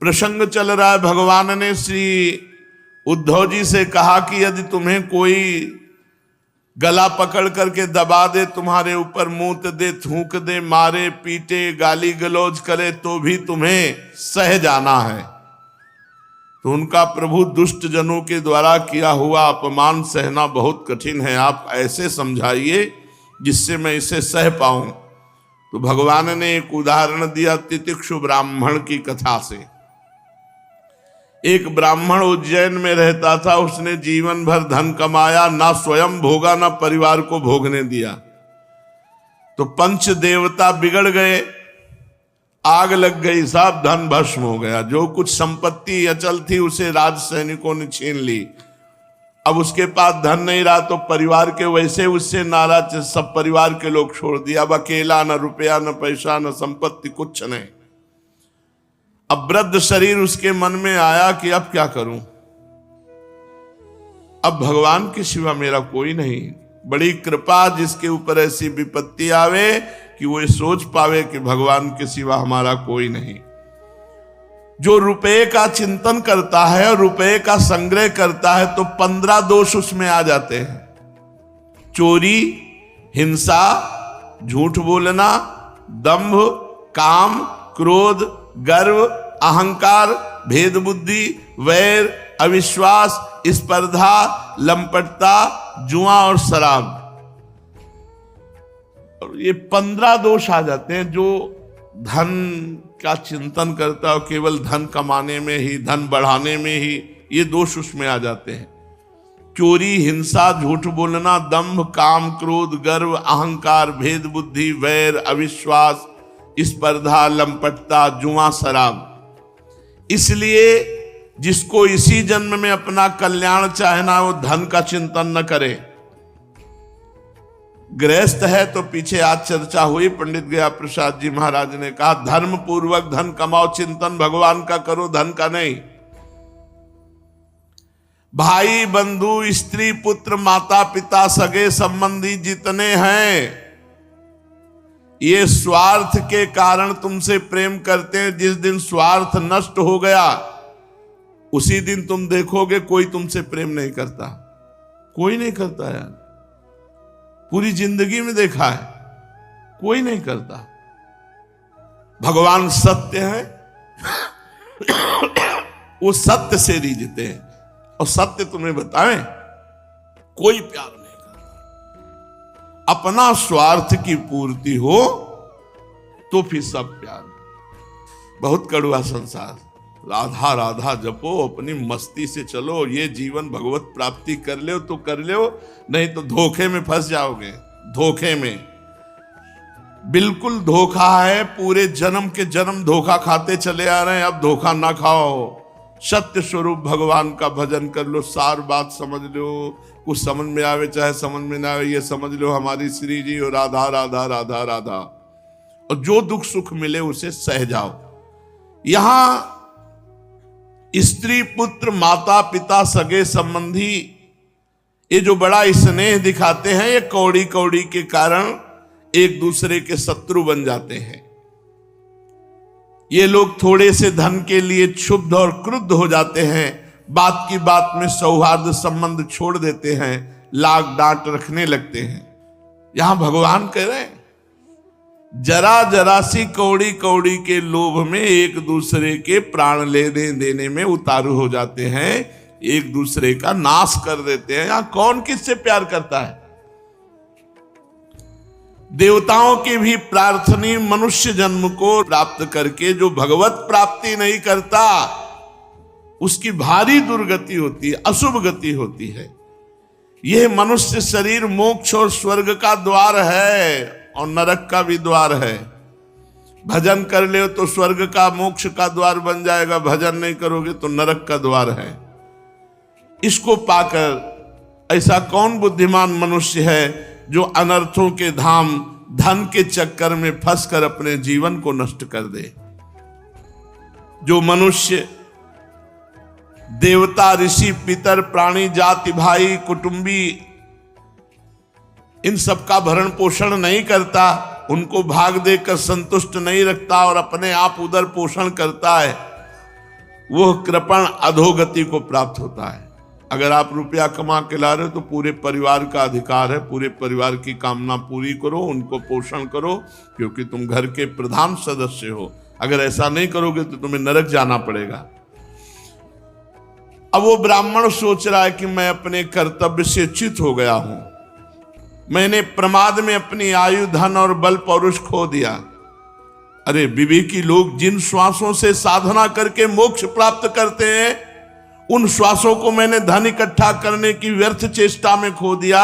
प्रसंग चल रहा है। भगवान ने श्री उद्धव जी से कहा कि यदि तुम्हें कोई गला पकड़ करके दबा दे, तुम्हारे ऊपर मूत दे, थूक दे, मारे पीटे, गाली गलौज करे, तो भी तुम्हें सह जाना है। तो उनका प्रभु दुष्ट जनों के द्वारा किया हुआ अपमान सहना बहुत कठिन है, आप ऐसे समझाइए जिससे मैं इसे सह पाऊं। तो भगवान ने एक उदाहरण दिया तितिक्षु ब्राह्मण की कथा से। एक ब्राह्मण उज्जैन में रहता था, उसने जीवन भर धन कमाया, ना स्वयं भोगा ना परिवार को भोगने दिया। तो पंच देवता बिगड़ गए, आग लग गई, सब धन भस्म हो गया। जो कुछ संपत्ति अचल थी उसे राज सैनिकों ने छीन ली। अब उसके पास धन नहीं रहा तो परिवार के वैसे उससे नाराज, सब परिवार के लोग छोड़ दिया। अब अकेला, न रुपया न पैसा न संपत्ति, कुछ नहीं। अब वृद्ध शरीर उसके मन में आया कि अब क्या करूं, अब भगवान के सिवा मेरा कोई नहीं। बड़ी कृपा जिसके ऊपर ऐसी विपत्ति आवे कि वो सोच पावे कि भगवान के सिवा हमारा कोई नहीं। जो रुपए का चिंतन करता है और रुपए का संग्रह करता है तो 15 दोष उसमें आ जाते हैं। चोरी, हिंसा, झूठ बोलना, दंभ, काम, क्रोध, गर्व, अहंकार, भेद बुद्धि, वैर, अविश्वास, स्पर्धा, लंपटता, जुआ और शराब। और ये 15 दोष आ जाते हैं। जो धन का चिंतन करता है केवल धन कमाने में ही, धन बढ़ाने में ही, ये दोष उसमें आ जाते हैं। चोरी, हिंसा, झूठ बोलना, दंभ, काम, क्रोध, गर्व, अहंकार, भेद बुद्धि, वैर, अविश्वास, स्पर्धा, लंपटता, जुआ, शराब। इसलिए जिसको इसी जन्म में अपना कल्याण चाहना वो धन का चिंतन न करे। गृहस्थ है तो पीछे आज चर्चा हुई, पंडित गया प्रसाद जी महाराज ने कहा धर्म पूर्वक धन कमाओ, चिंतन भगवान का करो, धन का नहीं। भाई बंधु, स्त्री, पुत्र, माता पिता, सगे संबंधी जितने हैं ये स्वार्थ के कारण तुमसे प्रेम करते हैं। जिस दिन स्वार्थ नष्ट हो गया उसी दिन तुम देखोगे कोई तुमसे प्रेम नहीं करता, कोई नहीं करता यार। पूरी जिंदगी में देखा है, कोई नहीं करता। भगवान सत्य है, वो सत्य से रीझते हैं। और सत्य तुम्हें बताएं, कोई प्यार नहीं करता। अपना स्वार्थ की पूर्ति हो तो फिर सब प्यार। बहुत कड़वा संसार, राधा राधा जपो, अपनी मस्ती से चलो। ये जीवन भगवत प्राप्ति कर ले तो कर ले, नहीं तो धोखे में फंस जाओगे। धोखे में बिल्कुल धोखा है। पूरे जन्म के जन्म धोखा खाते चले आ रहे हैं, अब धोखा ना खाओ। सत्य स्वरूप भगवान का भजन कर लो, सार बात समझ लो। कुछ समझ में आवे चाहे समझ में ना आवे, ये समझ लो हमारी श्री जी और राधा राधा राधा राधा। और जो दुख सुख मिले उसे सह जाओ। यहां स्त्री, पुत्र, माता पिता, सगे संबंधी, ये जो बड़ा स्नेह दिखाते हैं, ये कौड़ी कौड़ी के कारण एक दूसरे के शत्रु बन जाते हैं। ये लोग थोड़े से धन के लिए क्षुब्ध और क्रुद्ध हो जाते हैं, बात की बात में सौहार्द संबंध छोड़ देते हैं, लाग डांट रखने लगते हैं। यहां भगवान कह रहे हैं जरा जरा सी कौड़ी कौड़ी के लोभ में एक दूसरे के प्राण लेने देने में उतारू हो जाते हैं, एक दूसरे का नाश कर देते हैं। यहां कौन किससे प्यार करता है? देवताओं की भी प्रार्थनी मनुष्य जन्म को प्राप्त करके जो भगवत प्राप्ति नहीं करता उसकी भारी दुर्गति होती है, अशुभ गति होती है। यह मनुष्य शरीर मोक्ष और स्वर्ग का द्वार है और नरक का भी द्वार है। भजन कर ले तो स्वर्ग का मोक्ष का द्वार बन जाएगा, भजन नहीं करोगे तो नरक का द्वार है। इसको पाकर ऐसा कौन बुद्धिमान मनुष्य है जो अनर्थों के धाम धन के चक्कर में फंसकर अपने जीवन को नष्ट कर दे। जो मनुष्य देवता, ऋषि, पितर, प्राणी, जाति, भाई, कुटुंबी इन सबका भरण पोषण नहीं करता, उनको भाग देकर संतुष्ट नहीं रखता और अपने आप उदर पोषण करता है, वो कृपण अधोगति को प्राप्त होता है। अगर आप रुपया कमा के ला रहे हो तो पूरे परिवार का अधिकार है, पूरे परिवार की कामना पूरी करो, उनको पोषण करो, क्योंकि तुम घर के प्रधान सदस्य हो। अगर ऐसा नहीं करोगे तो तुम्हें नरक जाना पड़ेगा। अब वो ब्राह्मण सोच रहा है कि मैं अपने कर्तव्य से च्युत हो गया हूं, मैंने प्रमाद में अपनी आयु, धन और बल पौरुष खो दिया। अरे विवेकी लोग जिन श्वासों से साधना करके मोक्ष प्राप्त करते हैं, उन श्वासों को मैंने धन इकट्ठा करने की व्यर्थ चेष्टा में खो दिया।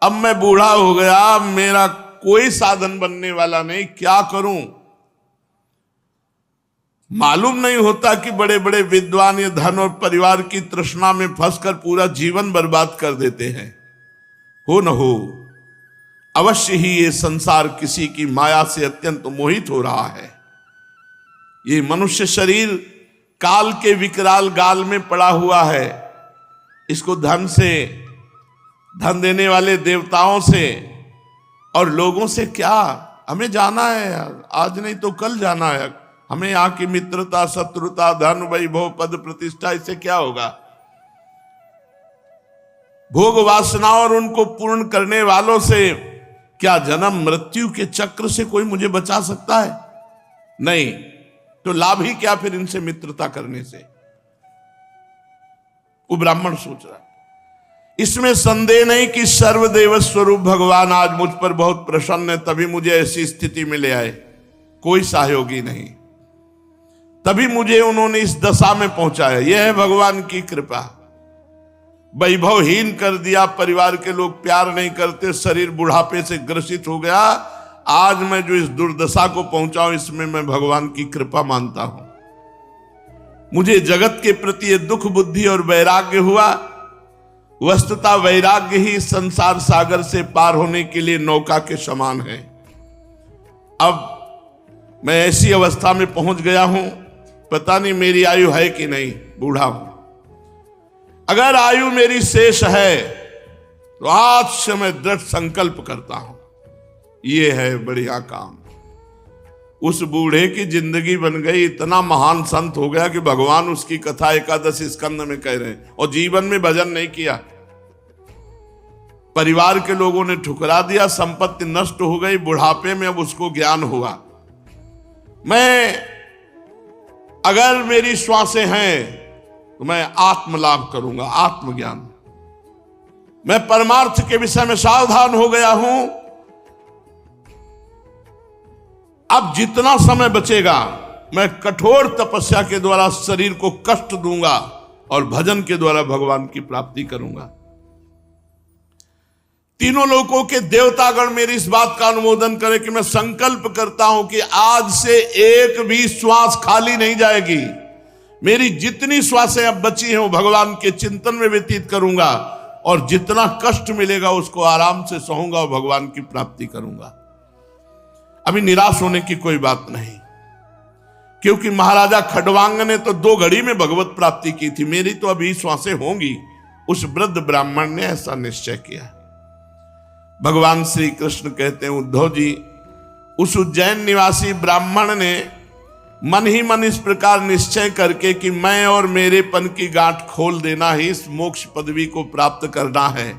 अब मैं बूढ़ा हो गया, मेरा कोई साधन बनने वाला नहीं, क्या करूं? मालूम नहीं होता कि बड़े बड़े विद्वान ये धन और परिवार की तृष्णा में फंसकर पूरा जीवन बर्बाद कर देते हैं। हो न हो, अवश्य ही ये संसार किसी की माया से अत्यंत मोहित हो रहा है। ये मनुष्य शरीर काल के विकराल गाल में पड़ा हुआ है। इसको धन से, धन देने वाले देवताओं से और लोगों से क्या, हमें जाना है यार, आज नहीं तो कल जाना है। हमें यहाँ की मित्रता, शत्रुता, धन, वैभव, पद, प्रतिष्ठा, इससे क्या होगा? भोग वासना और उनको पूर्ण करने वालों से क्या जन्म मृत्यु के चक्र से कोई मुझे बचा सकता है? नहीं। तो लाभ ही क्या फिर इनसे मित्रता करने से? वो ब्राह्मण सोच रहा है। इसमें संदेह नहीं कि सर्वदेव स्वरूप भगवान आज मुझ पर बहुत प्रसन्न है, तभी मुझे ऐसी स्थिति में ले आए। कोई सहयोगी नहीं, तभी मुझे उन्होंने इस दशा में पहुंचाया। यह है भगवान की कृपा। वैभवहीन कर दिया, परिवार के लोग प्यार नहीं करते, शरीर बुढ़ापे से ग्रसित हो गया। आज मैं जो इस दुर्दशा को पहुंचा हूं, इसमें मैं भगवान की कृपा मानता हूं। मुझे जगत के प्रति ये दुख बुद्धि और वैराग्य हुआ। वस्तुतः वैराग्य ही संसार सागर से पार होने के लिए नौका के समान है। अब मैं ऐसी अवस्था में पहुंच गया हूं, पता नहीं मेरी आयु है कि नहीं, बूढ़ा हूं। अगर आयु मेरी शेष है तो आज से मैं दृढ़ संकल्प करता हूं, ये है बढ़िया काम। उस बूढ़े की जिंदगी बन गई, इतना महान संत हो गया कि भगवान उसकी कथा 11 स्कंद में कह रहे हैं, और जीवन में भजन नहीं किया। परिवार के लोगों ने ठुकरा दिया, संपत्ति नष्ट हो गई, बुढ़ापे में अब उसको ज्ञान हुआ। मैं, अगर मेरी श्वासें हैं तो मैं आत्म लाभ करूंगा, आत्मज्ञान। मैं परमार्थ के विषय में सावधान हो गया हूं। अब जितना समय बचेगा मैं कठोर तपस्या के द्वारा शरीर को कष्ट दूंगा और भजन के द्वारा भगवान की प्राप्ति करूंगा। तीनों लोकों के देवतागण मेरी इस बात का अनुमोदन करें कि मैं संकल्प करता हूं कि आज से एक भी श्वास खाली नहीं जाएगी। मेरी जितनी श्वासें अब बची हैं वो भगवान के चिंतन में व्यतीत करूंगा, और जितना कष्ट मिलेगा उसको आराम से सहूंगा और भगवान की प्राप्ति करूंगा। अभी निराश होने की कोई बात नहीं, क्योंकि महाराजा खडवांग ने तो 2 घड़ी में भगवत प्राप्ति की थी, मेरी तो अभी श्वासें होंगी। उस वृद्ध ब्राह्मण ने ऐसा निश्चय किया। भगवान श्री कृष्ण कहते हैं, उद्धव जी, उस उज्जैन निवासी ब्राह्मण ने मन ही मन इस प्रकार निश्चय करके कि मैं और मेरेपन की गांठ खोल देना ही इस मोक्ष पदवी को प्राप्त करना है,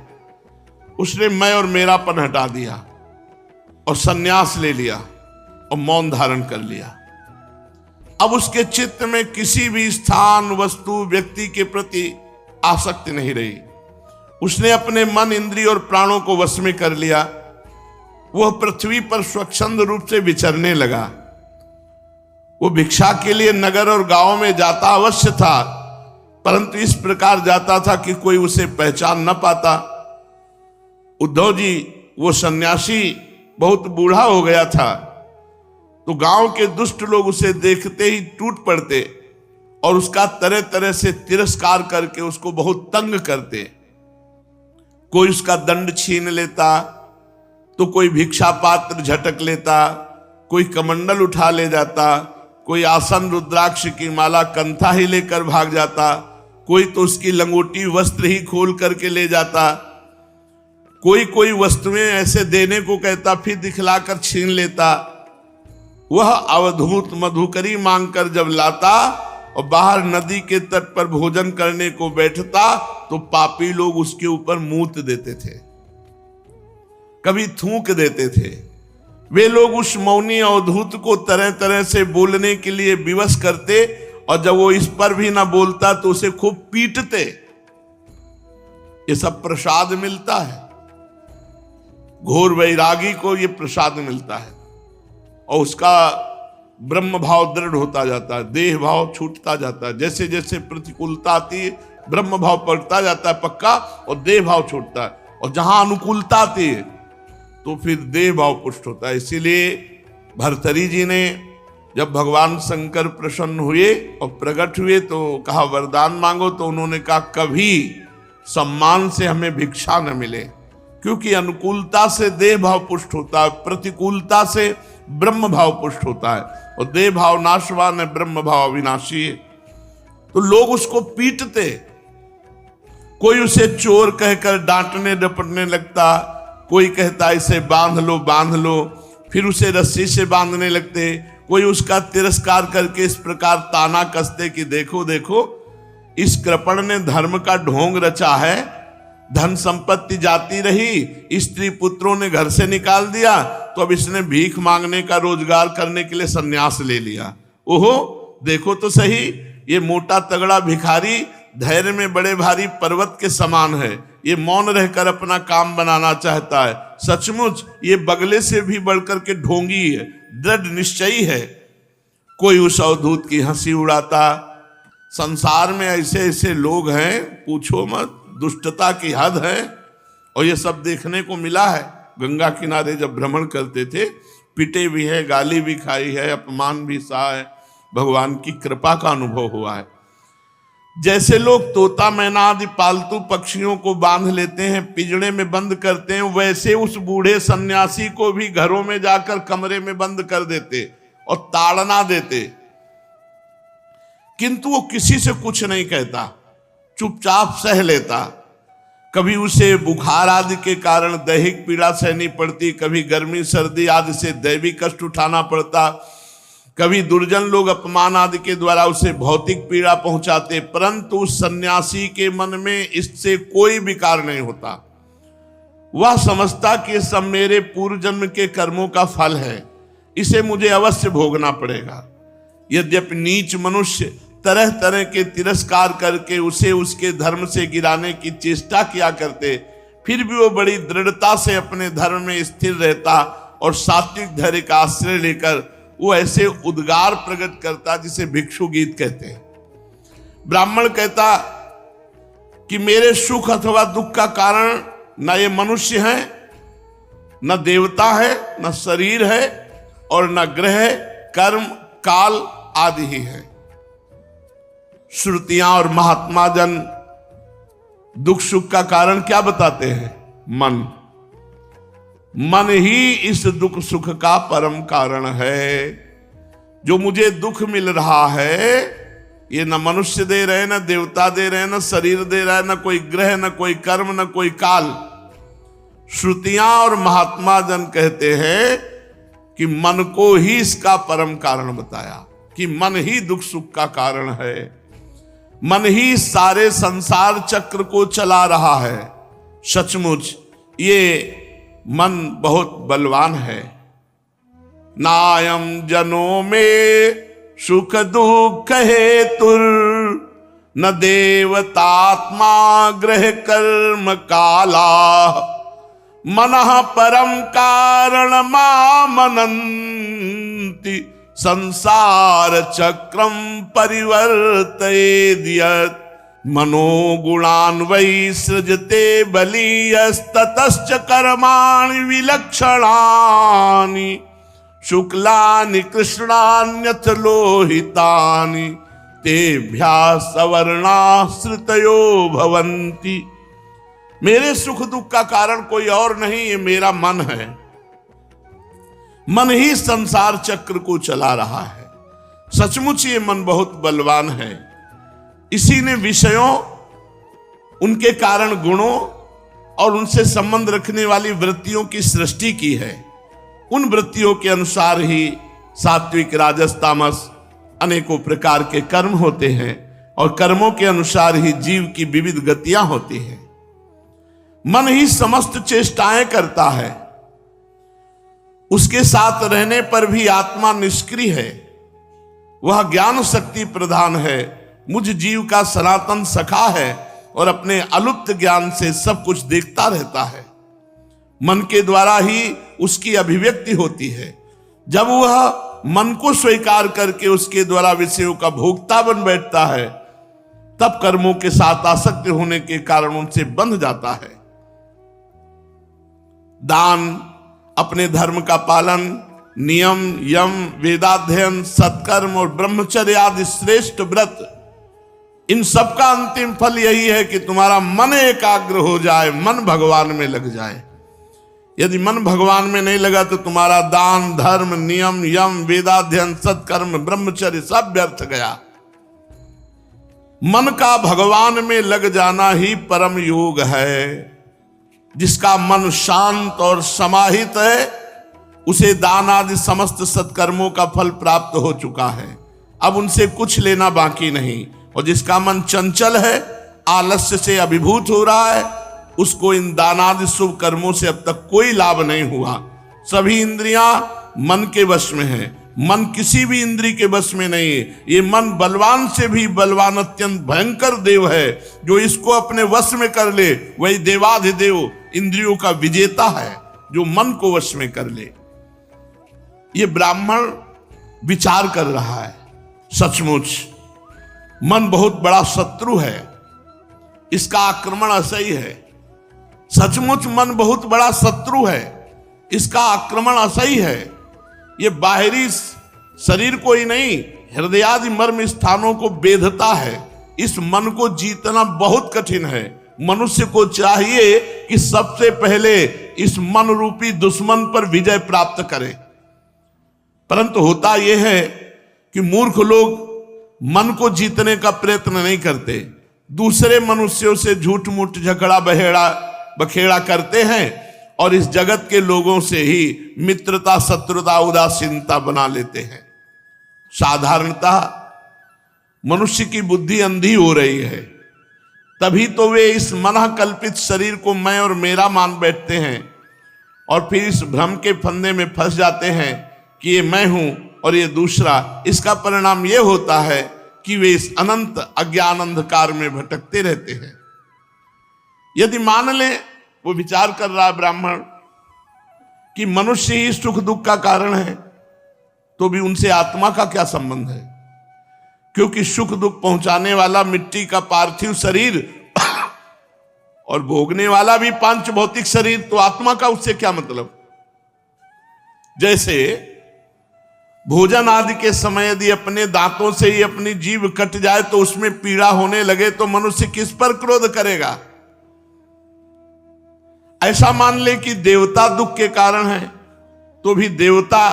उसने मैं और मेरापन हटा दिया और सन्यास ले लिया और मौन धारण कर लिया। अब उसके चित्त में किसी भी स्थान, वस्तु, व्यक्ति के प्रति आसक्ति नहीं रही। उसने अपने मन, इंद्रिय और प्राणों को वश में कर लिया। वह पृथ्वी पर स्वच्छंद रूप से विचरने लगा। वो भिक्षा के लिए नगर और गांव में जाता अवश्य था, परंतु इस प्रकार जाता था कि कोई उसे पहचान न पाता। उद्धव जी, वो सन्यासी बहुत बूढ़ा हो गया था, तो गांव के दुष्ट लोग उसे देखते ही टूट पड़ते और उसका तरह तरह से तिरस्कार करके उसको बहुत तंग करते। कोई उसका दंड छीन लेता, तो कोई भिक्षा पात्र झटक लेता, कोई कमंडल उठा ले जाता, कोई आसन रुद्राक्ष की माला कंथा ही लेकर भाग जाता, कोई तो उसकी लंगोटी वस्त्र ही खोल करके ले जाता, कोई वस्तुएं ऐसे देने को कहता फिर दिखलाकर छीन लेता। वह अवधूत मधुकरी मांगकर जब लाता और बाहर नदी के तट पर भोजन करने को बैठता तो पापी लोग उसके ऊपर मूत देते थे, कभी थूक देते थे। वे लोग उस मौनी अवधूत को तरह तरह से बोलने के लिए विवश करते, और जब वो इस पर भी ना बोलता तो उसे खूब पीटते। ये सब प्रसाद मिलता है, घोर वैरागी को ये प्रसाद मिलता है, और उसका ब्रह्म भाव दृढ़ होता जाता है, देह भाव छूटता जाता है। जैसे जैसे प्रतिकूलता आती है ब्रह्म भाव पड़ता जाता है पक्का, और देह भाव छूटता है, और जहां अनुकूलता आती है तो फिर देह भाव पुष्ट होता है। इसीलिए भर्तरी जी ने जब भगवान शंकर प्रसन्न हुए और प्रकट हुए तो कहा वरदान मांगो, तो उन्होंने कहा कभी सम्मान से हमें भिक्षा न मिले, क्योंकि अनुकूलता से देह भाव पुष्ट होता है, प्रतिकूलता से ब्रह्म भाव पुष्ट होता है, और देह भाव नाशवान है, ब्रह्म भाव अविनाशी है। तो लोग उसको पीटते, कोई उसे चोर कहकर डांटने डपटने लगता, कोई कहता इसे बांध लो, फिर उसे रस्सी से बांधने लगते, कोई उसका तिरस्कार करके इस प्रकार ताना कसते कि देखो देखो इस कृपण ने धर्म का ढोंग रचा है, धन संपत्ति जाती रही, स्त्री पुत्रों ने घर से निकाल दिया, तो अब इसने भीख मांगने का रोजगार करने के लिए संन्यास ले लिया। ओहो देखो तो सही, ये मोटा तगड़ा भिखारी धैर्य में बड़े भारी पर्वत के समान है, ये मौन रहकर अपना काम बनाना चाहता है। सचमुच ये बगले से भी बढ़कर के ढोंगी है, दृढ़ निश्चयी है। कोई उस अवधूत की हंसी उड़ाता। संसार में ऐसे ऐसे लोग हैं, पूछो मत, दुष्टता की हद है। और ये सब देखने को मिला है। गंगा किनारे जब भ्रमण करते थे, पिटे भी है, गाली भी खाई है, अपमान भी सहा है, भगवान की कृपा का अनुभव हुआ है। जैसे लोग तोता मैना आदि पालतू पक्षियों को बांध लेते हैं, पिंजड़े में बंद करते हैं, वैसे उस बूढ़े सन्यासी को भी घरों में जाकर कमरे में बंद कर देते और ताड़ना देते, किंतु वो किसी से कुछ नहीं कहता, चुपचाप सह लेता। कभी उसे बुखार आदि के कारण दैहिक पीड़ा सहनी पड़ती, कभी गर्मी सर्दी आदि से दैवी कष्ट उठाना पड़ता, कभी दुर्जन लोग अपमान आदि के द्वारा उसे भौतिक पीड़ा पहुंचाते, परंतु उस सन्यासी के मन में इससे कोई विकार नहीं होता। वह समझता कि सब मेरे पूर्व जन्म के कर्मों का फल है, इसे मुझे अवश्य भोगना पड़ेगा। यद्यपि नीच मनुष्य तरह तरह के तिरस्कार करके उसे उसके धर्म से गिराने की चेष्टा किया करते, फिर भी वो बड़ी दृढ़ता से अपने धर्म में स्थिर रहता और सात्विक धैर्य का आश्रय लेकर वो ऐसे उद्गार प्रकट करता जिसे भिक्षु गीत कहते हैं। ब्राह्मण कहता कि मेरे सुख अथवा दुख का कारण न ये मनुष्य है, न देवता है, न शरीर है, और न ग्रह कर्म काल आदि ही है। श्रुतियां और महात्मा जन दुख सुख का कारण क्या बताते हैं? मन। मन ही इस दुख सुख का परम कारण है। जो मुझे दुख मिल रहा है ये न मनुष्य दे रहे, न देवता दे रहे, न शरीर दे रहा है, न कोई ग्रह, न कोई कर्म, न कोई काल। श्रुतियां और महात्मा जन कहते हैं कि मन को ही इसका परम कारण बताया, कि मन ही दुख सुख का कारण है, मन ही सारे संसार चक्र को चला रहा है। सचमुच ये मन बहुत बलवान है। नायम जनों में सुख दुख हेतुर, न देवतात्मा ग्रह कर्म काला, मनः परम कारण मामनन्ति, संसार चक्रम परिवर्तयेद्यत्, मनोगुणान् वै सृजते बलीयस्ततश्च कर्माणि विलक्षणानि, शुक्लानि कृष्णान्यथ लोहितानि, तेभ्यः सवर्णाश्रितयो भवन्ति। मेरे सुख दुख का कारण कोई और नहीं, ये मेरा मन है। मन ही संसार चक्र को चला रहा है। सचमुच ये मन बहुत बलवान है। इसी ने विषयों, उनके कारण गुणों और उनसे संबंध रखने वाली वृत्तियों की सृष्टि की है। उन वृत्तियों के अनुसार ही सात्विक राजस तामस अनेकों प्रकार के कर्म होते हैं और कर्मों के अनुसार ही जीव की विविध गतियां होती हैं। मन ही समस्त चेष्टाएं करता है, उसके साथ रहने पर भी आत्मा निष्क्रिय है। वह ज्ञान शक्ति प्रधान है, मुझ जीव का सनातन सखा है और अपने अलुप्त ज्ञान से सब कुछ देखता रहता है। मन के द्वारा ही उसकी अभिव्यक्ति होती है। जब वह मन को स्वीकार करके उसके द्वारा विषयों का भोक्ता बन बैठता है, तब कर्मों के साथ आसक्त होने के कारण उनसे बंध जाता है। दान, अपने धर्म का पालन, नियम, यम, वेदाध्ययन, सत्कर्म और ब्रह्मचर्य आदि श्रेष्ठ व्रत, इन सब का अंतिम फल यही है कि तुम्हारा मन एकाग्र हो जाए, मन भगवान में लग जाए। यदि मन भगवान में नहीं लगा तो तुम्हारा दान, धर्म, नियम, यम, वेदाध्ययन, सत्कर्म, ब्रह्मचर्य सब व्यर्थ गया। मन का भगवान में लग जाना ही परम योग है। जिसका मन शांत और समाहित है, उसे दान आदि समस्त सत्कर्मों का फल प्राप्त हो चुका है, अब उनसे कुछ लेना बाकी नहीं। और जिसका मन चंचल है, आलस्य से अभिभूत हो रहा है, उसको इन दानादि शुभ कर्मों से अब तक कोई लाभ नहीं हुआ। सभी इंद्रियां मन के वश में है, मन किसी भी इंद्री के वश में नहीं है। ये मन बलवान से भी बलवान अत्यंत भयंकर देव है। जो इसको अपने वश में कर ले वही देवाधिदेव इंद्रियों का विजेता है, जो मन को वश में कर ले। ये ब्राह्मण विचार कर रहा है, सचमुच मन बहुत बड़ा शत्रु है, इसका आक्रमण असह्य है। सचमुच मन बहुत बड़ा शत्रु है, इसका आक्रमण असह्य है। ये बाहरी शरीर को ही नहीं, हृदयादि मर्म स्थानों को बेधता है। इस मन को जीतना बहुत कठिन है। मनुष्य को चाहिए कि सबसे पहले इस मन रूपी दुश्मन पर विजय प्राप्त करे। परंतु होता यह है कि मूर्ख लोग मन को जीतने का प्रयत्न नहीं करते, दूसरे मनुष्यों से झूठ मूठ झगड़ा बखेड़ा करते हैं और इस जगत के लोगों से ही मित्रता, शत्रुता, उदासीनता बना लेते हैं। साधारणतः मनुष्य की बुद्धि अंधी हो रही है, तभी तो वे इस मन कल्पित शरीर को मैं और मेरा मान बैठते हैं और फिर इस भ्रम के फंदे में फंस जाते हैं कि ये मैं हूं और ये दूसरा। इसका परिणाम ये होता है कि वे इस अनंत अज्ञान अंधकार में भटकते रहते हैं। यदि मान ले, वो विचार कर रहा है ब्राह्मण कि मनुष्य ही सुख दुख का कारण है, तो भी उनसे आत्मा का क्या संबंध है? क्योंकि सुख दुख पहुंचाने वाला मिट्टी का पार्थिव शरीर और भोगने वाला भी पांच भौतिक शरीर, तो आत्मा का उससे क्या मतलब? जैसे भोजन आदि के समय यदि अपने दांतों से ही अपनी जीभ कट जाए तो उसमें पीड़ा होने लगे तो मनुष्य किस पर क्रोध करेगा? ऐसा मान ले कि देवता दुख के कारण है, तो भी देवता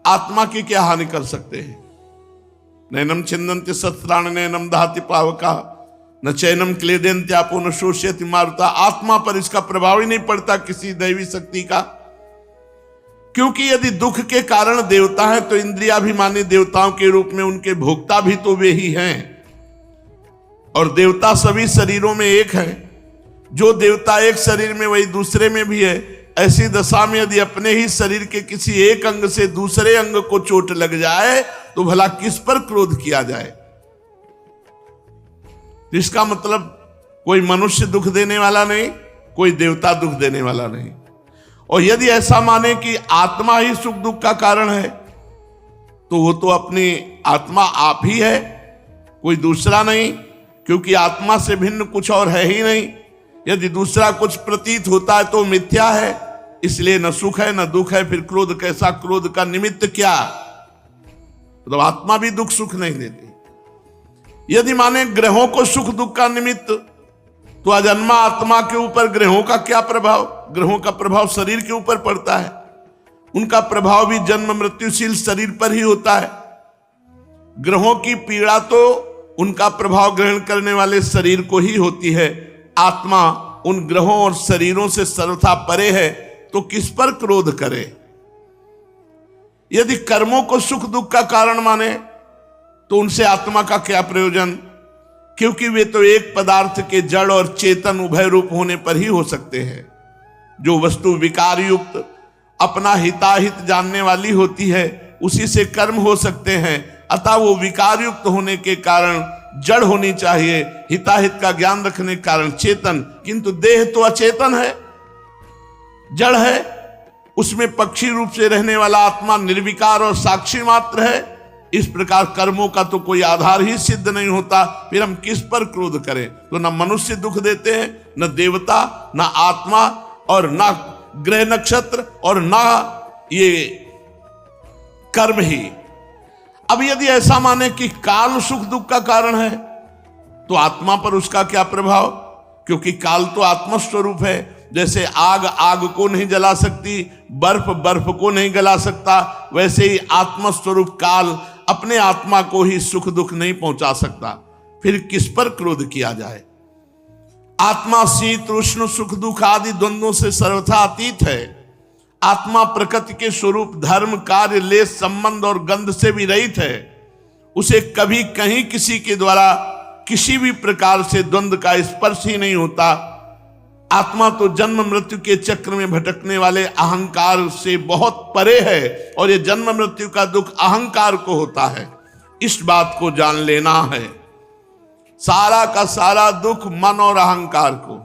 आत्मा की क्या हानि कर सकते हैं? नैनम छिन्दन्ति शस्त्राणि नैनम दहति पावका न चैनम क्लेदन्त्यापो न शोष्यति मारुता। आत्मा पर इसका प्रभाव ही नहीं पड़ता किसी दैवी शक्ति का, क्योंकि यदि दुख के कारण देवता है तो इंद्रियाभिमानी देवताओं के रूप में उनके भोक्ता भी तो वे ही हैं। और देवता सभी शरीरों में एक है। जो देवता एक शरीर में वही दूसरे में भी है। ऐसी दशा में यदि अपने ही शरीर के किसी एक अंग से दूसरे अंग को चोट लग जाए तो भला किस पर क्रोध किया जाए? इसका मतलब कोई मनुष्य दुख देने वाला नहीं, कोई देवता दुख देने वाला नहीं। और यदि ऐसा माने कि आत्मा ही सुख दुख का कारण है, तो वो तो अपनी आत्मा आप ही है, कोई दूसरा नहीं, क्योंकि आत्मा से भिन्न कुछ और है ही नहीं। यदि दूसरा कुछ प्रतीत होता है तो मिथ्या है, इसलिए न सुख है न दुख है। फिर क्रोध कैसा? क्रोध का निमित्त क्या? तो आत्मा भी दुख सुख नहीं देती। यदि माने ग्रहों को सुख दुख का निमित्त, तो अजन्मा आत्मा के ऊपर ग्रहों का क्या प्रभाव? ग्रहों का प्रभाव शरीर के ऊपर पड़ता है, उनका प्रभाव भी जन्म मृत्युशील शरीर पर ही होता है। ग्रहों की पीड़ा तो उनका प्रभाव ग्रहण करने वाले शरीर को ही होती है। आत्मा उन ग्रहों और शरीरों से सर्वथा परे है, तो किस पर क्रोध करे? यदि कर्मों को सुख दुख का कारण माने तो उनसे आत्मा का क्या प्रयोजन, क्योंकि वे तो एक पदार्थ के जड़ और चेतन उभय रूप होने पर ही हो सकते हैं। जो वस्तु विकार युक्त अपना हिताहित जानने वाली होती है उसी से कर्म हो सकते हैं, अतः वो विकार युक्त होने के कारण जड़ होनी चाहिए, हिताहित का ज्ञान रखने के कारण चेतन। किंतु देह तो अचेतन है, जड़ है, उसमें पक्षी रूप से रहने वाला आत्मा निर्विकार और साक्षी मात्र है। इस प्रकार कर्मों का तो कोई आधार ही सिद्ध नहीं होता, फिर हम किस पर क्रोध करें। तो न मनुष्य दुख देते हैं, न देवता, न आत्मा, और न ग्रह नक्षत्र, और न ये कर्म ही। अब यदि ऐसा माने कि काल सुख दुख का कारण है तो आत्मा पर उसका क्या प्रभाव, क्योंकि काल तो आत्मस्वरूप है। जैसे आग आग को नहीं जला सकती, बर्फ बर्फ को नहीं गला सकता, वैसे ही आत्मस्वरूप काल अपने आत्मा को ही सुख दुख नहीं पहुंचा सकता, फिर किस पर क्रोध किया जाए। आत्मा शीत उष्ण सुख दुख आदि द्वंद्वों से सर्वथा अतीत है। आत्मा प्रकृति के स्वरूप धर्म कार्य लेस संबंध और गंध से भी रहित है। उसे कभी कहीं किसी के द्वारा किसी भी प्रकार से द्वंद्व का स्पर्श ही नहीं होता। आत्मा तो जन्म मृत्यु के चक्र में भटकने वाले अहंकार से बहुत परे है, और ये जन्म मृत्यु का दुख अहंकार को होता है। इस बात को जान लेना है, सारा का सारा दुख मन और अहंकार को।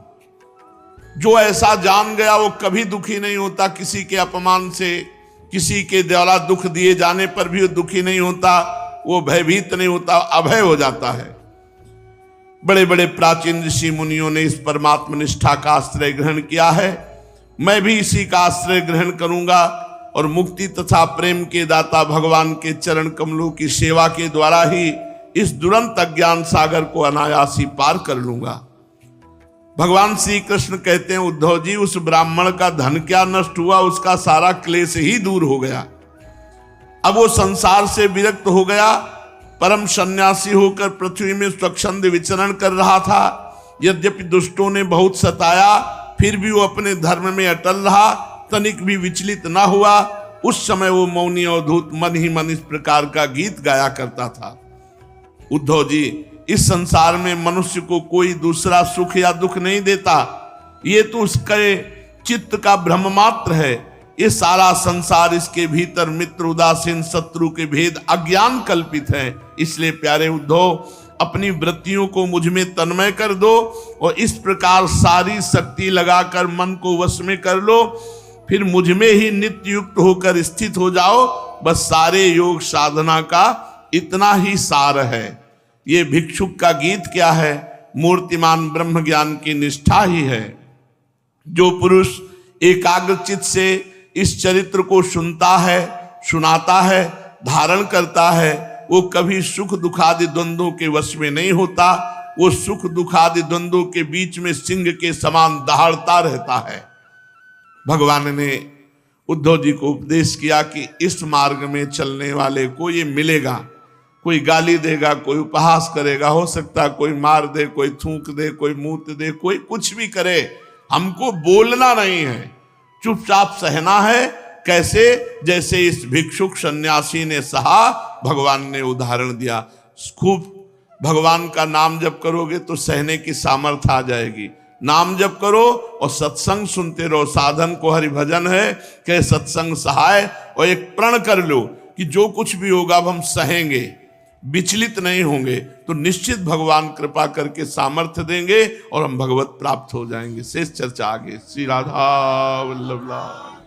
जो ऐसा जान गया वो कभी दुखी नहीं होता, किसी के अपमान से, किसी के द्वारा दुख दिए जाने पर भी वो दुखी नहीं होता, वो भयभीत नहीं होता, अभय हो जाता है। बड़े बड़े प्राचीन ऋषि मुनियों ने इस परमात्म निष्ठा का आश्रय ग्रहण किया है। मैं भी इसी का आश्रय ग्रहण करूंगा और मुक्ति तथा प्रेम के दाता भगवान के चरण कमलों की सेवा के द्वारा ही इस दुरंत अज्ञान सागर को अनायास ही पार कर लूंगा। भगवान श्री कृष्ण कहते हैं, उद्धव जी, उस ब्राह्मण का धन क्या नष्ट हुआ, उसका सारा क्लेश ही दूर हो गया। अब वो संसार से विरक्त हो गया, परम सन्यासी होकर पृथ्वी में स्वच्छंद विचरण कर रहा था। यद्यपि दुष्टों ने बहुत सताया, फिर भी वो अपने धर्म में अटल रहा, तनिक भी विचलित ना हुआ। उस समय वो मौनी अवधूत मन ही मन इस प्रकार का गीत गाया करता था, उद्धव जी, इस संसार में मनुष्य को कोई दूसरा सुख या दुख नहीं देता, ये तो उसके चित्त का भ्रम मात्र है। ये सारा संसार, इसके भीतर मित्र उदासीन शत्रु के भेद अज्ञान कल्पित है। इसलिए प्यारे उद्धव, अपनी वृत्तियों को मुझ में तन्मय कर दो और इस प्रकार सारी शक्ति लगाकर मन को वश में कर लो, फिर मुझ में ही नित्य युक्त होकर स्थित हो जाओ। बस सारे योग साधना का इतना ही सार है। ये भिक्षुक का गीत क्या है, मूर्तिमान ब्रह्म ज्ञान की निष्ठा ही है। जो पुरुष एकाग्रचित से इस चरित्र को सुनता है, सुनाता है, धारण करता है, वो कभी सुख दुखादि द्वंद्वों के वश में नहीं होता। वो सुख दुखादि द्वंद्वों के बीच में सिंह के समान दहाड़ता रहता है। भगवान ने उद्धव जी को उपदेश किया कि इस मार्ग में चलने वाले को ये मिलेगा। कोई गाली देगा, कोई उपहास करेगा, हो सकता है कोई मार दे, कोई थूक दे, कोई मूत दे, कोई कुछ भी करे, हमको बोलना नहीं है, चुपचाप सहना है। कैसे? जैसे इस भिक्षुक सन्यासी ने सहा, भगवान ने उदाहरण दिया। खूब भगवान का नाम जप करोगे तो सहने की सामर्थ्य आ जाएगी। नाम जप करो और सत्संग सुनते रहो। साधन को हरि भजन है, कहे सत्संग सहाय। और एक प्रण कर लो कि जो कुछ भी होगा अब हम सहेंगे, विचलित नहीं होंगे, तो निश्चित भगवान कृपा करके सामर्थ्य देंगे और हम भगवत प्राप्त हो जाएंगे। शेष चर्चा आगे। श्री राधा वल्लभ लाल।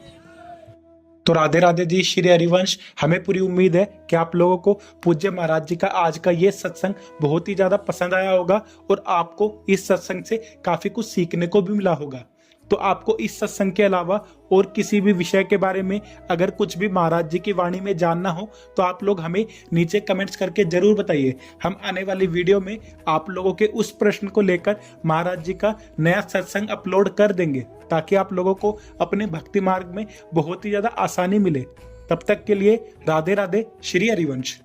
तो राधे राधे जी, श्री हरिवंश। हमें पूरी उम्मीद है कि आप लोगों को पूज्य महाराज जी का आज का ये सत्संग बहुत ही ज्यादा पसंद आया होगा और आपको इस सत्संग से काफी कुछ सीखने को भी मिला होगा। तो आपको इस सत्संग के अलावा और किसी भी विषय के बारे में अगर कुछ भी महाराज जी की वाणी में जानना हो तो आप लोग हमें नीचे कमेंट्स करके जरूर बताइए। हम आने वाली वीडियो में आप लोगों के उस प्रश्न को लेकर महाराज जी का नया सत्संग अपलोड कर देंगे, ताकि आप लोगों को अपने भक्ति मार्ग में बहुत ही ज्यादा आसानी मिले। तब तक के लिए राधे राधे, श्री हरिवंश।